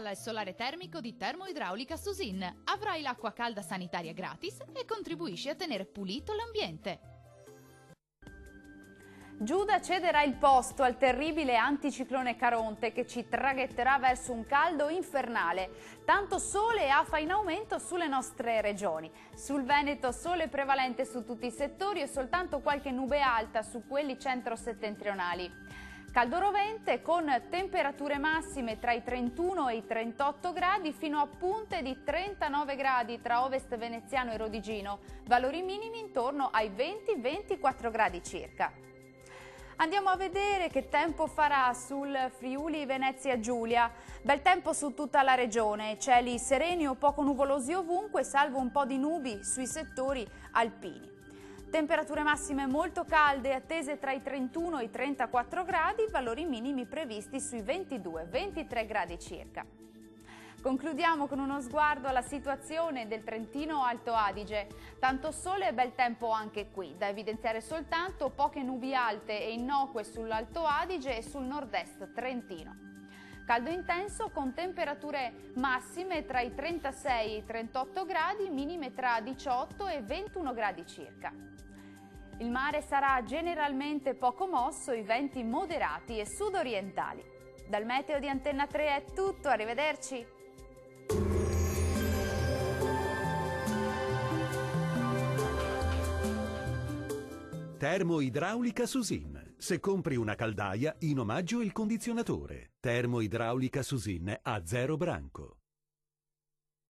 Installa il solare termico di Termoidraulica Susin. Avrai l'acqua calda sanitaria gratis e contribuisci a tenere pulito l'ambiente. Giuda cederà il posto al terribile anticiclone Caronte che ci traghetterà verso un caldo infernale. Tanto sole e afa in aumento sulle nostre regioni. Sul Veneto sole prevalente su tutti i settori e soltanto qualche nube alta su quelli centro-settentrionali. Caldo rovente con temperature massime tra i 31 e i 38 gradi fino a punte di 39 gradi tra Ovest Veneziano e Rodigino. Valori minimi intorno ai 20-24 gradi circa. Andiamo a vedere che tempo farà sul Friuli Venezia Giulia. Bel tempo su tutta la regione, cieli sereni o poco nuvolosi ovunque, salvo un po' di nubi sui settori alpini. Temperature massime molto calde, attese tra i 31 e i 34 gradi, valori minimi previsti sui 22-23 gradi circa. Concludiamo con uno sguardo alla situazione del Trentino Alto Adige. Tanto sole e bel tempo anche qui, da evidenziare soltanto poche nubi alte e innocue sull'Alto Adige e sul nord-est trentino. Caldo intenso con temperature massime tra i 36 e i 38 gradi, minime tra 18 e 21 gradi circa. Il mare sarà generalmente poco mosso, i venti moderati e sudorientali. Dal meteo di Antenna 3 è tutto, arrivederci! Termoidraulica Susin. Se compri una caldaia, in omaggio il condizionatore. Termoidraulica Susin a 0 branco.